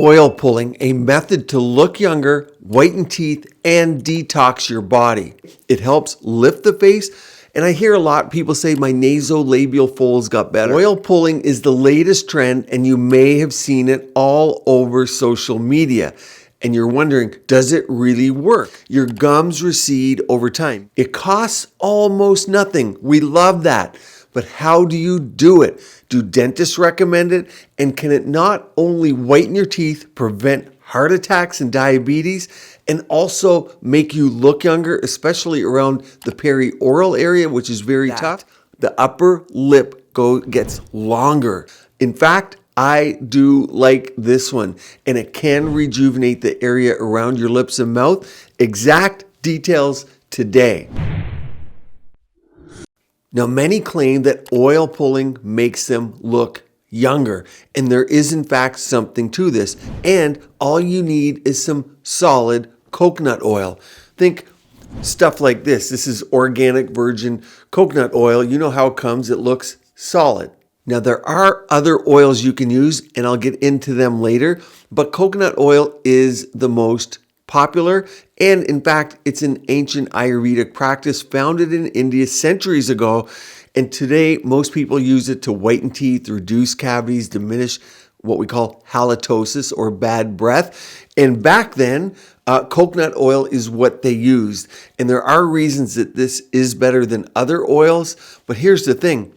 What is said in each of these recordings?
Oil pulling, a method to look younger, whiten teeth, and detox your body. It helps lift the face, and I hear a lot of people say my nasolabial folds got better. Oil pulling is the latest trend, and you may have seen it all over social media. And you're wondering, does it really work? Your gums recede over time. It costs almost nothing. We love that. But how do you do it? Do dentists recommend it? And can it not only whiten your teeth, prevent heart attacks and diabetes, and also make you look younger, especially around the perioral area, which is very tough? The upper lip gets longer. In fact, I do like this one, and it can rejuvenate the area around your lips and mouth. Exact details today. Now, many claim that oil pulling makes them look younger, and there is in fact something to this, and all you need is some solid coconut oil. Think stuff like this. This is organic virgin coconut oil. You know how it comes. It looks solid. Now, there are other oils you can use, and I'll get into them later, but coconut oil is the most popular, and in fact, it's an ancient Ayurvedic practice founded in India centuries ago, and today most people use it to whiten teeth, reduce cavities, diminish what we call halitosis or bad breath. And back then, coconut oil is what they used, and there are reasons that this is better than other oils, but here's the thing.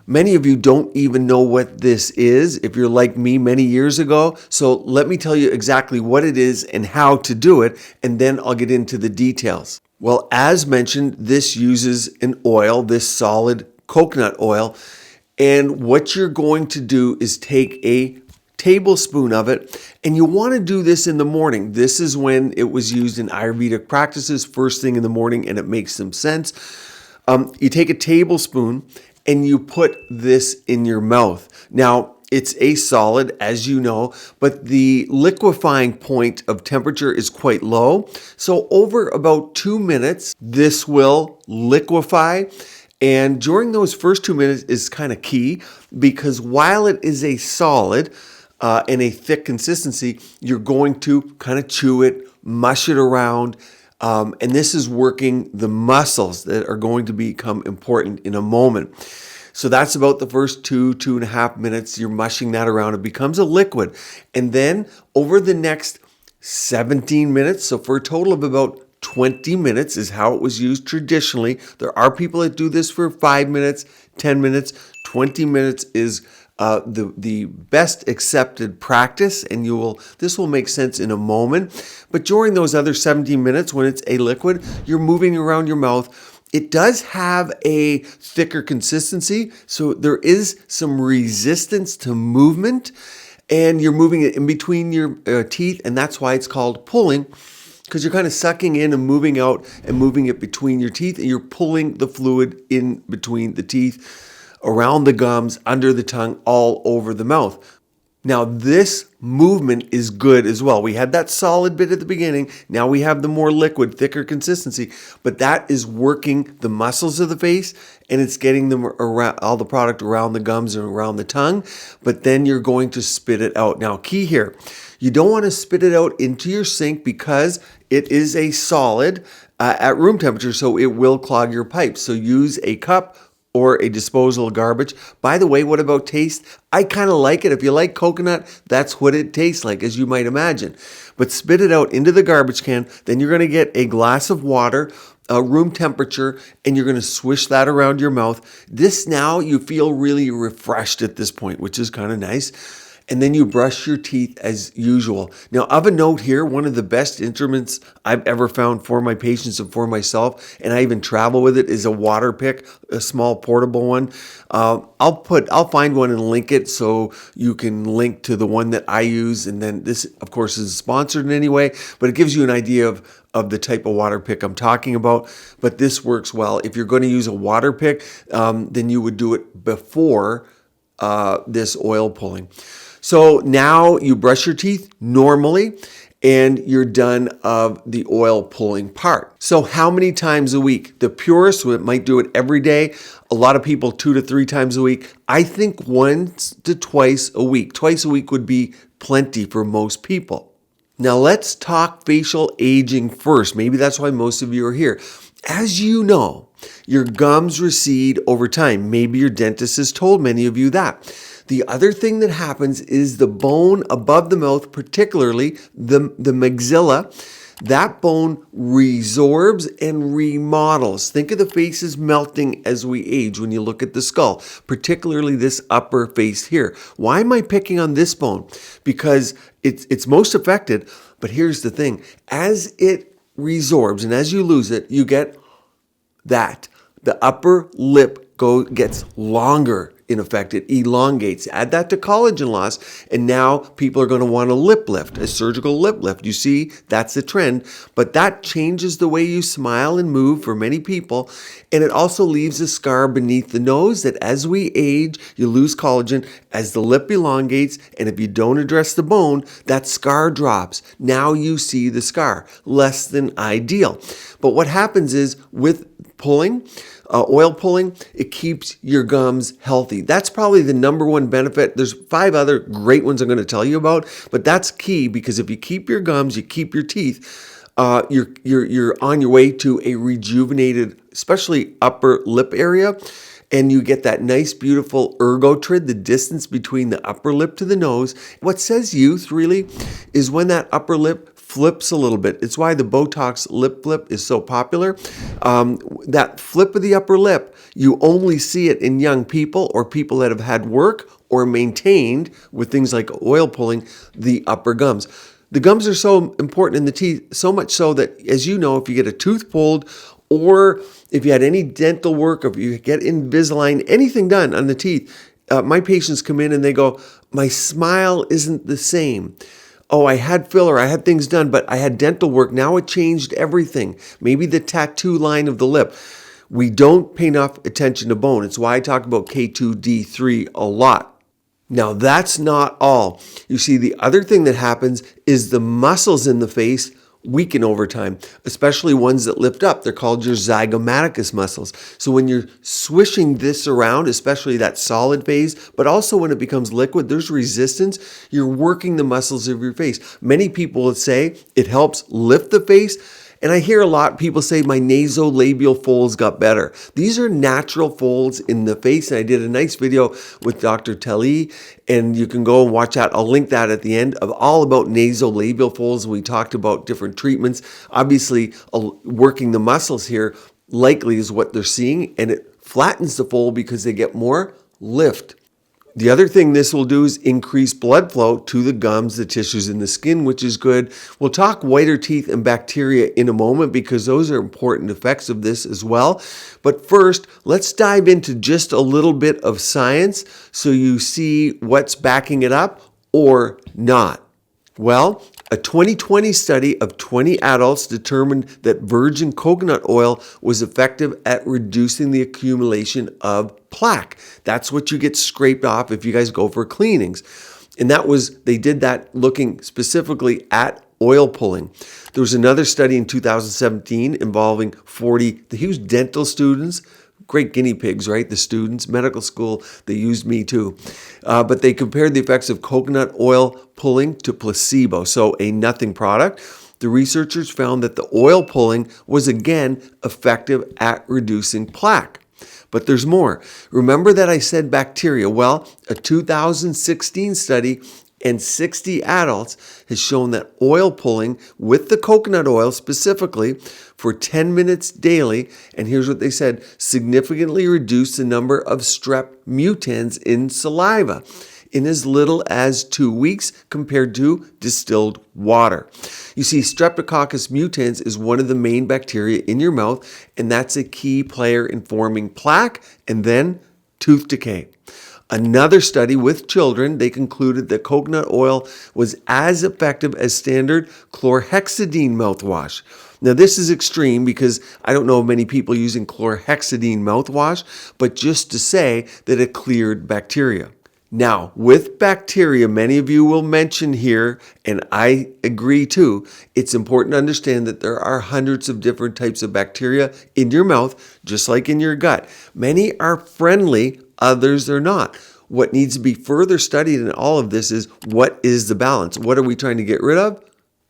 Many of you don't even know what this is if you're like me many years ago. So let me tell you exactly what it is and how to do it, and then I'll get into the details. Well, as mentioned, this uses an oil, this solid coconut oil, and what you're going to do is take a tablespoon of it, and you want to do this in the morning. This is when it was used in Ayurvedic practices, first thing in the morning, and it makes some sense. You take a tablespoon and you put this in your mouth. Now, it's a solid, as you know, but the liquefying point of temperature is quite low. So over about 2 minutes, this will liquefy. And during those first 2 minutes is kind of key, because while it is a solid and a thick consistency, you're going to kind of chew it, mush it around, and this is working the muscles that are going to become important in a moment. So that's about the first 2.5 minutes. You're mushing that around. It becomes a liquid. And then over the next 17 minutes, so for a total of about 20 minutes is how it was used traditionally. There are people that do this for 5 minutes, 10 minutes. 20 minutes is the best accepted practice, and this will make sense in a moment. But during those other 17 minutes, when it's a liquid, you're moving around your mouth. It does have a thicker consistency, so there is some resistance to movement, and you're moving it in between your teeth, and that's why it's called pulling, because you're kind of sucking in and moving out and moving it between your teeth, and you're pulling the fluid in between the teeth, around the gums, under the tongue, all over the mouth. Now, this movement is good as well. We had that solid bit at the beginning. Now we have the more liquid, thicker consistency, but that is working the muscles of the face, and it's getting them around, all the product around the gums and around the tongue, but then you're going to spit it out. Now, key here, you don't want to spit it out into your sink because it is a solid at room temperature, so it will clog your pipes. So use a cup or a disposal garbage. By the way, what about taste? I kind of like it. If you like coconut, that's what it tastes like, as you might imagine. But spit it out into the garbage can. Then you're going to get a glass of water, room temperature, and you're going to swish that around your mouth. This now, you feel really refreshed at this point, which is kind of nice. And then you brush your teeth as usual. Now, of a note here, one of the best instruments I've ever found for my patients and for myself, and I even travel with it, is a water pick, a small portable one. I'll find one and link it so you can link to the one that I use. And then this, of course, is sponsored in any way, but it gives you an idea of the type of water pick I'm talking about. But this works well. If you're going to use a water pick, then you would do it before this oil pulling. So now you brush your teeth normally and you're done of the oil pulling part. So how many times a week? The purists might do it every day. A lot of people 2 to 3 times a week. I think once to twice a week. Twice a week would be plenty for most people. Now let's talk facial aging first. Maybe that's why most of you are here. As you know, your gums recede over time. Maybe your dentist has told many of you that. The other thing that happens is the bone above the mouth, particularly the maxilla, that bone resorbs and remodels. Think of the faces melting as we age when you look at the skull, particularly this upper face here. Why am I picking on this bone? Because it's most affected, but here's the thing. As it resorbs and as you lose it, you get that. The upper lip gets longer. In effect, it elongates. Add that to collagen loss, and now people are going to want a lip lift, a surgical lip lift. You see, that's the trend, but that changes the way you smile and move for many people, and it also leaves a scar beneath the nose that as we age, you lose collagen as the lip elongates, and if you don't address the bone, that scar drops. Now you see the scar. Less than ideal. But what happens is with pulling, oil pulling, it keeps your gums healthy. That's probably the number one benefit. There's 5 other great ones I'm going to tell you about, but that's key because if you keep your gums, you keep your teeth, you're on your way to a rejuvenated, especially upper lip area, and you get that nice, beautiful ergotrid, the distance between the upper lip to the nose. What says youth really is when that upper lip flips a little bit. It's why the Botox lip flip is so popular. That flip of the upper lip, you only see it in young people or people that have had work or maintained with things like oil pulling the upper gums. The gums are so important in the teeth, so much so that, as you know, if you get a tooth pulled or if you had any dental work, or if you get Invisalign, anything done on the teeth, my patients come in and they go, my smile isn't the same. Oh, I had filler, I had things done, but I had dental work. Now it changed everything. Maybe the tattoo line of the lip. We don't pay enough attention to bone. It's why I talk about K2D3 a lot. Now, that's not all. You see, the other thing that happens is the muscles in the face weaken over time, especially ones that lift up. They're called your zygomaticus muscles. So when you're swishing this around, especially that solid phase, but also when it becomes liquid, there's resistance. You're working the muscles of your face. Many people would say it helps lift the face. And I hear a lot people say my nasolabial folds got better. These are natural folds in the face. And I did a nice video with Dr. Telly, and you can go and watch that. I'll link that at the end of all about nasolabial folds. We talked about different treatments. Obviously, working the muscles here likely is what they're seeing, and it flattens the fold because they get more lift. The other thing this will do is increase blood flow to the gums, the tissues in the skin, which is good. We'll talk whiter teeth and bacteria in a moment because those are important effects of this as well. But first, let's dive into just a little bit of science so you see what's backing it up or not. Well, a 2020 study of 20 adults determined that virgin coconut oil was effective at reducing the accumulation of plaque. That's what you get scraped off if you guys go for cleanings. And they did that looking specifically at oil pulling. There was another study in 2017 involving 40 huge dental students. Great guinea pigs, right? The students, medical school, they used me too. But they compared the effects of coconut oil pulling to placebo, so a nothing product. The researchers found that the oil pulling was again effective at reducing plaque. But there's more. Remember that I said bacteria? Well, a 2016 study and 60 adults has shown that oil pulling with the coconut oil specifically for 10 minutes daily, and here's what they said, significantly reduced the number of strep mutans in saliva in as little as 2 weeks compared to distilled water. You see, Streptococcus mutans is one of the main bacteria in your mouth, and that's a key player in forming plaque and then tooth decay. Another study with children, they concluded that coconut oil was as effective as standard chlorhexidine mouthwash. Now, this is extreme because I don't know of many people using chlorhexidine mouthwash, but just to say that it cleared bacteria. Now, with bacteria, many of you will mention here, and I agree too, it's important to understand that there are hundreds of different types of bacteria in your mouth, just like in your gut. Many are friendly, others are not. What needs to be further studied in all of this is what is the balance? What are we trying to get rid of?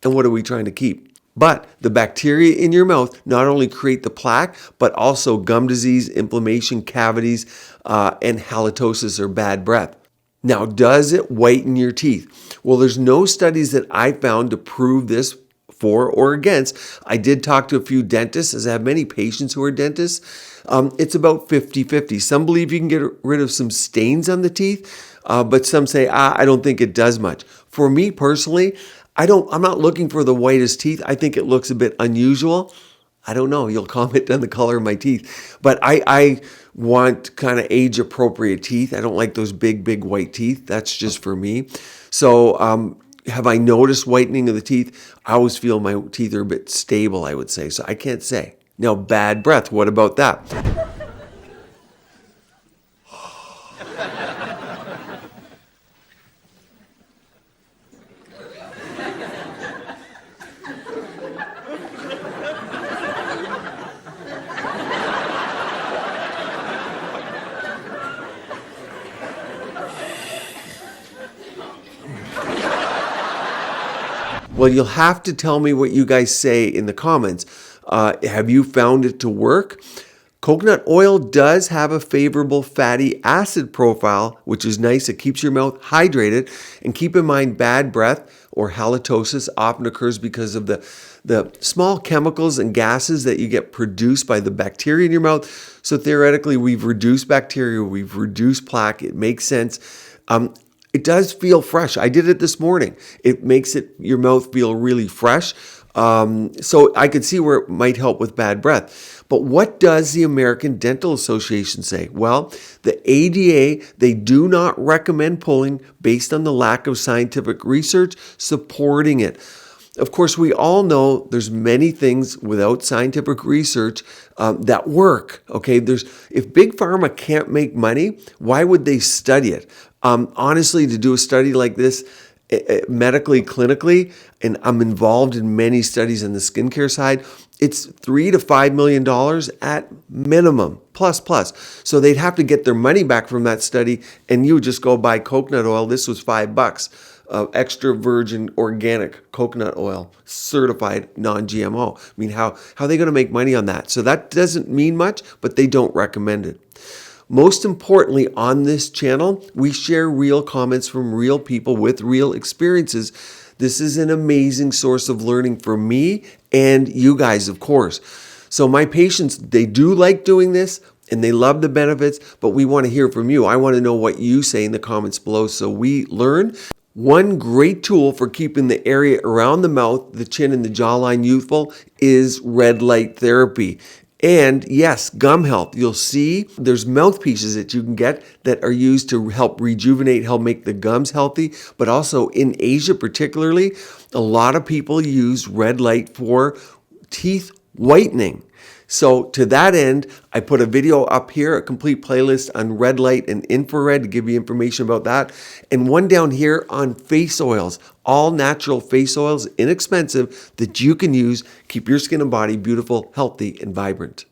And what are we trying to keep? But the bacteria in your mouth not only create the plaque, but also gum disease, inflammation, cavities, and halitosis or bad breath. Now, does it whiten your teeth? Well, there's no studies that I found to prove this for or against. I did talk to a few dentists, as I have many patients who are dentists. It's about 50-50. Some believe you can get rid of some stains on the teeth, but some say, I don't think it does much. For me personally, I'm not looking for the whitest teeth. I think it looks a bit unusual. I don't know. You'll comment on the color of my teeth. But I want kind of age-appropriate teeth. I don't like those big white teeth. That's just for me. So have I noticed whitening of the teeth? I always feel my teeth are a bit stable, I would say. So I can't say. Now, bad breath. What about that? Well, you'll have to tell me what you guys say in the comments. Have you found it to work? Coconut oil does have a favorable fatty acid profile, which is nice. It keeps your mouth hydrated. And keep in mind, bad breath or halitosis often occurs because of the small chemicals and gases that you get produced by the bacteria in your mouth. So theoretically, we've reduced bacteria, we've reduced plaque. It makes sense. It does feel fresh. I did it this morning. It makes your mouth feel really fresh. So I could see where it might help with bad breath. But what does the American Dental Association say? Well, the ADA, they do not recommend pulling based on the lack of scientific research supporting it. Of course, we all know there's many things without scientific research that work. Okay, if Big Pharma can't make money, why would they study it? Honestly, to do a study like this, medically, clinically, and I'm involved in many studies on the skincare side, it's $3 to $5 million at minimum, plus. So they'd have to get their money back from that study, and you would just go buy coconut oil. This was $5. Extra virgin organic coconut oil, certified non-GMO. I mean, how are they going to make money on that? So that doesn't mean much, but they don't recommend it. Most importantly, on this channel, we share real comments from real people with real experiences. This is an amazing source of learning for me and you guys, of course. So my patients, they do like doing this and they love the benefits, but we want to hear from you. I want to know what you say in the comments below so we learn. One great tool for keeping the area around the mouth, the chin, and the jawline youthful is red light therapy. And yes, gum health. You'll see there's mouthpieces that you can get that are used to help rejuvenate, help make the gums healthy. But also in Asia particularly, a lot of people use red light for teeth whitening. So to that end, I put a video up here, a complete playlist on red light and infrared to give you information about that. And one down here on face oils, all natural face oils, inexpensive, that you can use, keep your skin and body beautiful, healthy, and vibrant.